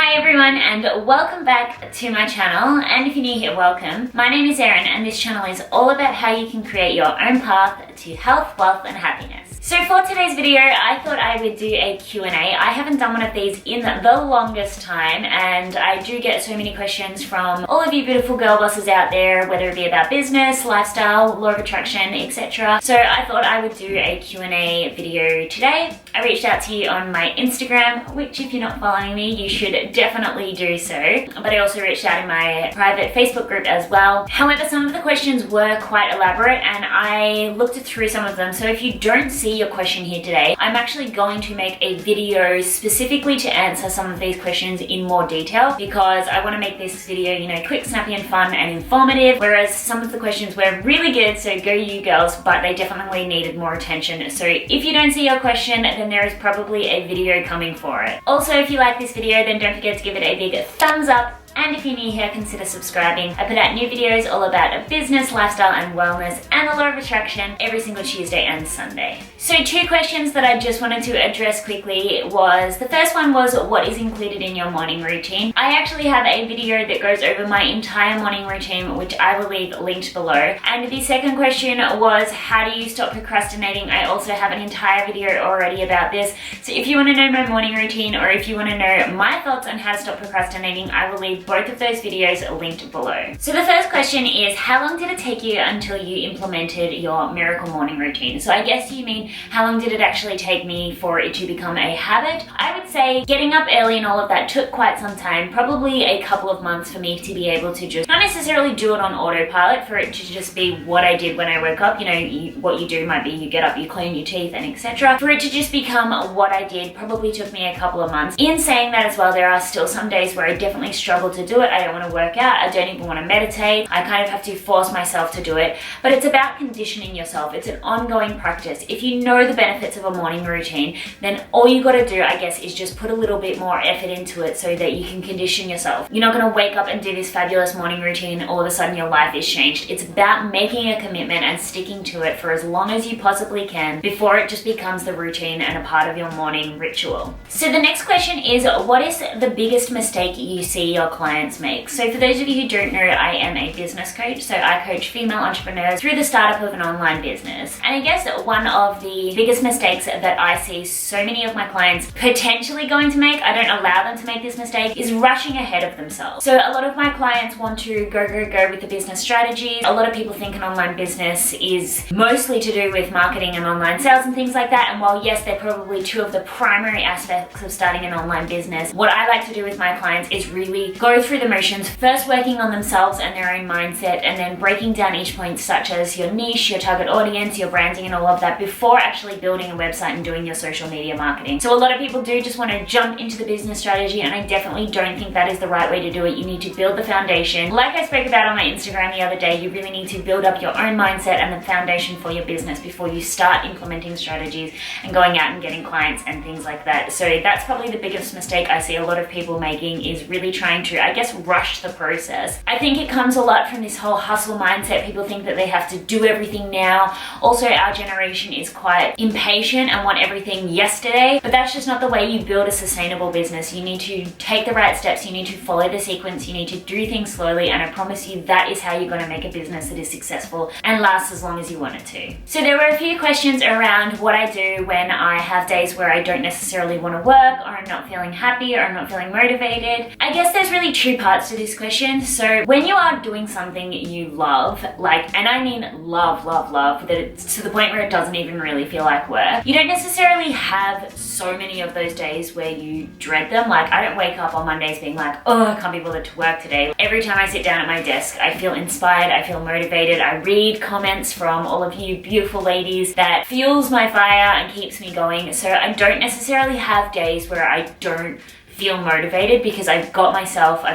Hi everyone and welcome back to my channel, and if you're new here, welcome. My name is Erin and this channel is all about how you can create your own path to health, wealth and happiness. So for today's video, I thought I would do a Q&A. I haven't done one of these in the longest time, and I do get so many questions from all of you beautiful girl bosses out there, whether it be about business, lifestyle, law of attraction, etc. So I thought I would do a Q&A video today. I reached out to you on my Instagram, which if you're not following me, you should definitely do so. But I also reached out in my private Facebook group as well. However, some of the questions were quite elaborate and I looked through some of them. So if you don't see your question here today, I'm actually going to make a video specifically to answer some of these questions in more detail, because I want to make this video, you know, quick, snappy and fun and informative, whereas some of the questions were really good, so go you girls, but they definitely needed more attention. So if you don't see your question, then there is probably a video coming for it. Also, if you like this video, then don't forget to give it a big thumbs up. And if you're new here, consider subscribing. I put out new videos all about business, lifestyle and wellness and the law of attraction every single Tuesday and Sunday. So 2 questions that I just wanted to address quickly was, the first one was, what is included in your morning routine? I actually have a video that goes over my entire morning routine, which I will leave linked below. And the second question was, how do you stop procrastinating? I also have an entire video already about this. So if you want to know my morning routine, or if you want to know my thoughts on how to stop procrastinating, I will leave both of those videos linked below. So the first question is, how long did it take you until you implemented your miracle morning routine? So I guess you mean, how long did it actually take me for it to become a habit? I would say getting up early and all of that took quite some time, probably a couple of months for me to be able to just not necessarily do it on autopilot, for it to just be what I did when I woke up. You know, what you do might be you get up, you clean your teeth and etc. For it to just become what I did probably took me a couple of months. In saying that as well, there are still some days where I definitely struggle to do it. I don't want to work out, I don't even want to meditate. I kind of have to force myself to do it. But it's about conditioning yourself. It's an ongoing practice. If you know the benefits of a morning routine, then all you got to do, I guess, is just put a little bit more effort into it so that you can condition yourself. You're not going to wake up and do this fabulous morning routine, all of a sudden your life is changed. It's about making a commitment and sticking to it for as long as you possibly can before it just becomes the routine and a part of your morning ritual. So the next question is, what is the biggest mistake you see your clients make? So for those of you who don't know, I am a business coach. So I coach female entrepreneurs through the startup of an online business. And I guess one of the biggest mistakes that I see so many of my clients potentially going to make, I don't allow them to make this mistake, is rushing ahead of themselves. So a lot of my clients want to go with the business strategies. A lot of people think an online business is mostly to do with marketing and online sales and things like that. And while yes, they're probably 2 of the primary aspects of starting an online business, what I like to do with my clients is really go through the motions, first working on themselves and their own mindset, and then breaking down each point, such as your niche, your target audience, your branding and all of that, before actually building a website and doing your social media marketing. So a lot of people do just want to jump into the business strategy, and I definitely don't think that is the right way to do it. You need to build the foundation. Like I spoke about on my Instagram the other day, you really need to build up your own mindset and the foundation for your business before you start implementing strategies and going out and getting clients and things like that. So that's probably the biggest mistake I see a lot of people making, is really trying to, I guess, rush the process. I think it comes a lot from this whole hustle mindset. People think that they have to do everything now. Also, our generation is quite impatient and want everything yesterday, but that's just not the way you build a sustainable business. You need to take the right steps, you need to follow the sequence, you need to do things slowly, and I promise you that is how you're going to make a business that is successful and lasts as long as you want it to. So there were a few questions around what I do when I have days where I don't necessarily want to work, or I'm not feeling happy, or I'm not feeling motivated. I guess there's really 2 parts to this question. So when you are doing something you love, like, and I mean love, that it's to the point where it doesn't even really feel like work, you don't necessarily have so many of those days where you dread them. Like, I don't wake up on Mondays being like, oh, I can't be bothered to work today. Every time I sit down at my desk, I feel inspired, I feel motivated. I read comments from all of you beautiful ladies that fuels my fire and keeps me going. So I don't necessarily have days where I don't feel motivated, because I've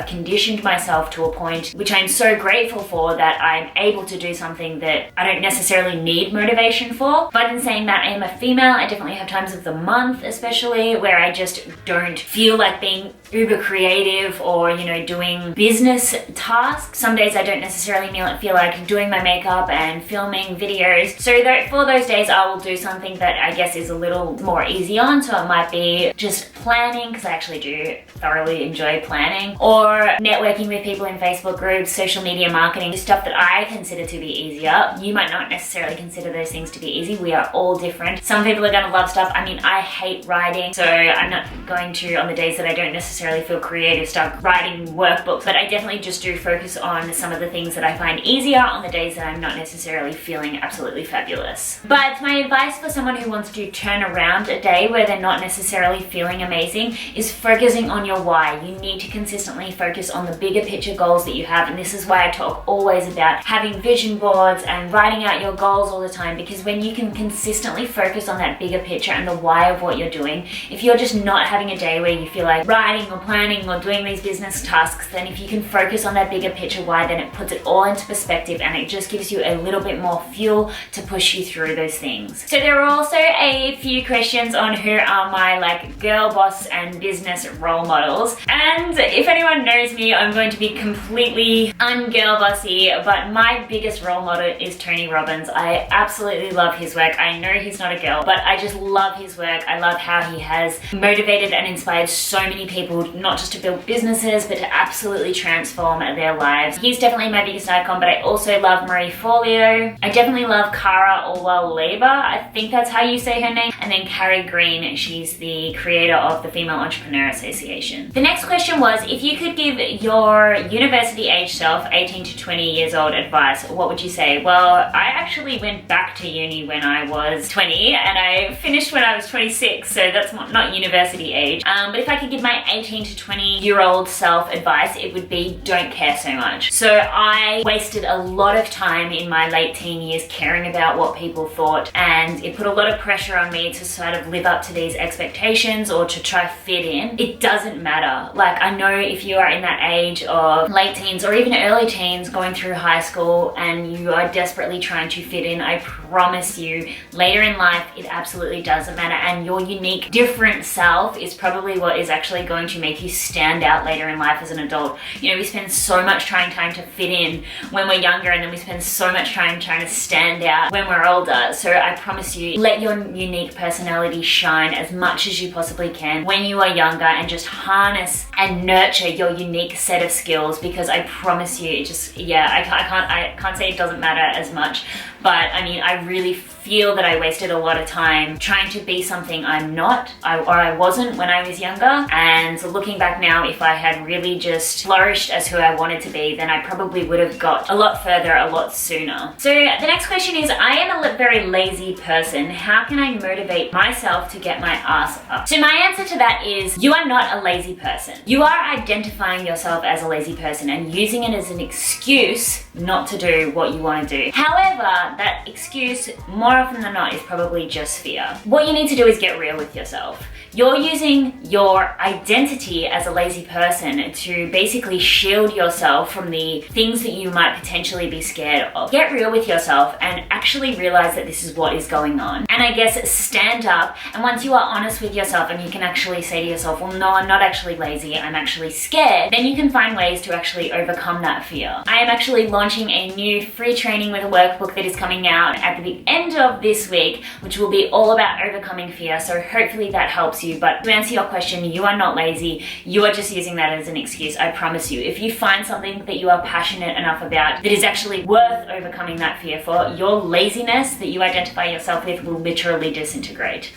conditioned myself to a point which I'm so grateful for, that I'm able to do something that I don't necessarily need motivation for. But in saying that, I am a female. I definitely have times of the month, especially, where I just don't feel like being uber creative or, you know, doing business tasks. Some days I don't necessarily feel like doing my makeup and filming videos. So for those days I will do something that I guess is a little more easy on. So it might be just planning, because I actually do thoroughly enjoy planning, or networking with people in Facebook groups, social media marketing, stuff that I consider to be easier. You might not necessarily consider those things to be easy. We are all different. Some people are gonna love stuff. I mean, I hate writing, so I'm not going to, on the days that I don't necessarily feel creative, start writing workbooks, but I definitely just do focus on some of the things that I find easier on the days that I'm not necessarily feeling absolutely fabulous. But my advice for someone who wants to turn around a day where they're not necessarily feeling amazing is focusing on your why. You need to consistently focus on the bigger picture goals that you have, and this is why I talk always about having vision boards and writing out your goals all the time, because when you can consistently focus on that bigger picture and the why of what you're doing, if you're just not having a day where you feel like writing or planning or doing these business tasks, then if you can focus on that bigger picture why, then it puts it all into perspective and it just gives you a little bit more fuel to push you through those things. So there are also a few questions on who are my like girl boss and business role models, and if anyone knows me, I'm going to be completely ungirl bossy, but my biggest role model is Tony Robbins. I absolutely love his work. I know he's not a girl, but I just love his work. I love how he has motivated and inspired so many people, not just to build businesses, but to absolutely transform their lives. He's definitely my biggest icon, but I also love Marie Forleo. I definitely love Cara Alwell-Lever. I think that's how you say her name. And then Carrie Green, she's the creator of the Female Entrepreneur Association. The next question was, if you could give your university age self, 18 to 20 years old, advice, what would you say? Well, I actually went back to uni when I was 20 and I finished when I was 26, so that's not university age. But if I could give my 18 to 20-year-old self advice, it would be don't care so much. So I wasted a lot of time in my late teen years caring about what people thought, and it put a lot of pressure on me to sort of live up to these expectations or to try fit in. It doesn't matter. Like, I know if you are in that age of late teens or even early teens going through high school and you are desperately trying to fit in, I promise you later in life it absolutely doesn't matter, and your unique different self is probably what is actually going to make you stand out later in life as an adult. You know, we spend so much trying to fit in when we're younger, and then we spend so much trying to stand out when we're older. So I promise you, let your unique personality shine as much as you possibly can when you are younger, and just harness and nurture your unique set of skills, because I promise you, it just, yeah, I can't say it doesn't matter as much, but I mean, I really feel that I wasted a lot of time trying to be something I'm not, or I wasn't when I was younger. And looking back now, if I had really just flourished as who I wanted to be, then I probably would have got a lot further a lot sooner. So the next question is, I am a very lazy person. How can I motivate myself to get my ass up? So my answer to that is, you are not a lazy person. You are identifying yourself as a lazy person and using it as an excuse not to do what you want to do. However, that excuse more often than not is probably just fear. What you need to do is get real with yourself. You're using your identity as a lazy person to basically shield yourself from the things that you might potentially be scared of. Get real with yourself and actually realize that this is what is going on. And I guess stand up, and once you are honest with yourself and you can actually say to yourself, well, no, I'm not actually lazy, I'm actually scared, then you can find ways to actually overcome that fear. I am actually launching a new free training with a workbook that is coming out at the end of this week, which will be all about overcoming fear. So hopefully that helps you. But to answer your question, you are not lazy. You are just using that as an excuse. I promise you, if you find something that you are passionate enough about that is actually worth overcoming that fear for, your laziness that you identify yourself with will literally disintegrate.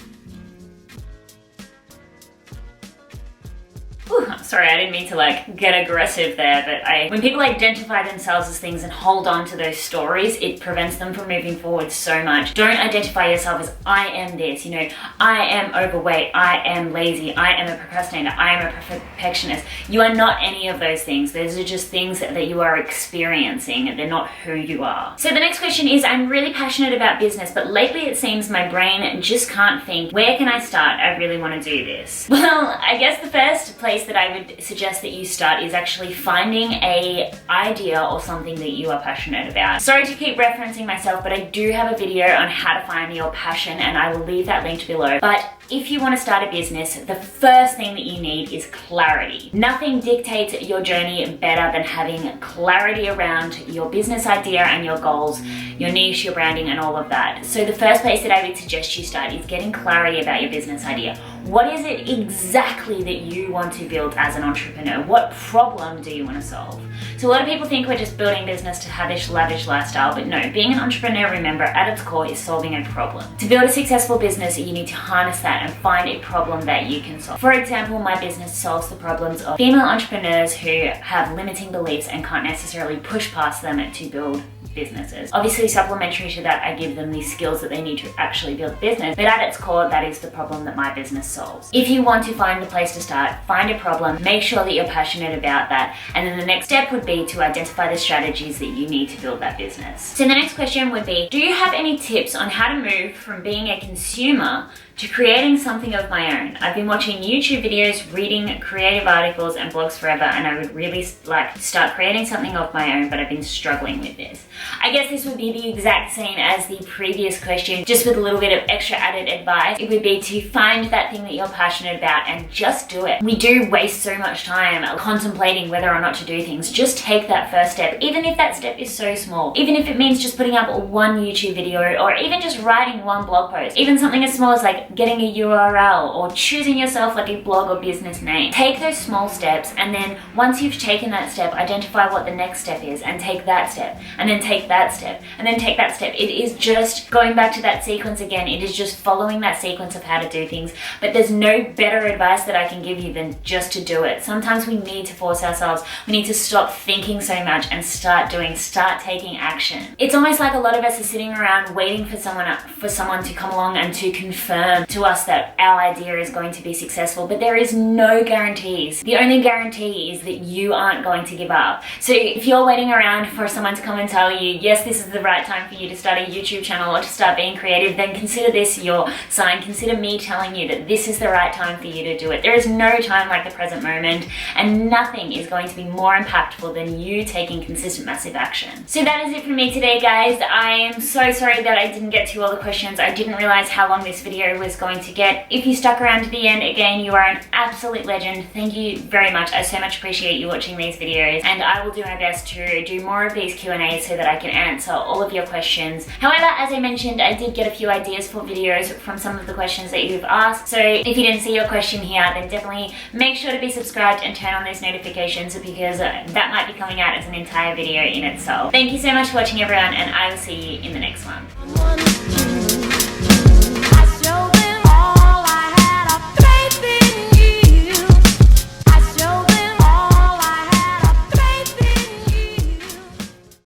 Ooh, I'm sorry, I didn't mean to like get aggressive there, but when people identify themselves as things and hold on to those stories, it prevents them from moving forward so much. Don't identify yourself as I am this, you know, I am overweight, I am lazy, I am a procrastinator, I am a perfectionist. You are not any of those things. Those are just things that you are experiencing. They're not who you are. So the next question is, I'm really passionate about business, but lately it seems my brain just can't think. Where can I start? I really want to do this. Well, I guess the first place that I would suggest that you start is actually finding a idea or something that you are passionate about. Sorry to keep referencing myself, but I do have a video on how to find your passion, and I will leave that linked below. But if you want to start a business, the first thing that you need is clarity. Nothing dictates your journey better than having clarity around your business idea and your goals, your niche, your branding, and all of that. So the first place that I would suggest you start is getting clarity about your business idea. What is it exactly that you want to build as an entrepreneur? What problem do you want to solve? So a lot of people think we're just building business to have this lavish lifestyle, but no, being an entrepreneur, remember, at its core is solving a problem. To build a successful business, you need to harness that and find a problem that you can solve. For example, my business solves the problems of female entrepreneurs who have limiting beliefs and can't necessarily push past them to build businesses. Obviously, supplementary to that, I give them the skills that they need to actually build a business, but at its core, that is the problem that my business solves. If you want to find the place to start, find a problem, make sure that you're passionate about that, and then the next step would be to identify the strategies that you need to build that business. So the next question would be, do you have any tips on how to move from being a consumer to creating something of my own? I've been watching YouTube videos, reading creative articles and blogs forever, and I would really like to start creating something of my own, but I've been struggling with this. I guess this would be the exact same as the previous question, just with a little bit of extra added advice. It would be to find that thing that you're passionate about and just do it. We do waste so much time contemplating whether or not to do things. Just take that first step, even if that step is so small. Even if it means just putting up one YouTube video, or even just writing one blog post. Even something as small as like getting a URL or choosing yourself like a blog or business name. Take those small steps, and then once you've taken that step, identify what the next step is and take that step, and then take that step, and then take that step. It is just going back to that sequence again. It is just following that sequence of how to do things, but there's no better advice that I can give you than just to do it. Sometimes we need to force ourselves. We need to stop thinking so much and start doing, start taking action. It's almost like a lot of us are sitting around waiting for someone to come along and to confirm to us that our idea is going to be successful, but there is no guarantees. The only guarantee is that you aren't going to give up. So if you're waiting around for someone to come and tell you, yes, this is the right time for you to start a YouTube channel or to start being creative, then consider this your sign. Consider me telling you that this is the right time for you to do it. There is no time like the present moment, and nothing is going to be more impactful than you taking consistent, massive action. So that is it for me today, guys. I am so sorry that I didn't get to all the questions. I didn't realize how long this video was going to get. If you stuck around to the end, again, you are an absolute legend. Thank you very much. I so much appreciate you watching these videos, and I will do my best to do more of these Q&As so that I can answer all of your questions. However, as I mentioned, I did get a few ideas for videos from some of the questions that you've asked. So if you didn't see your question here, then definitely make sure to be subscribed and turn on those notifications, because that might be coming out as an entire video in itself. Thank you so much for watching, everyone, and I will see you in the next one.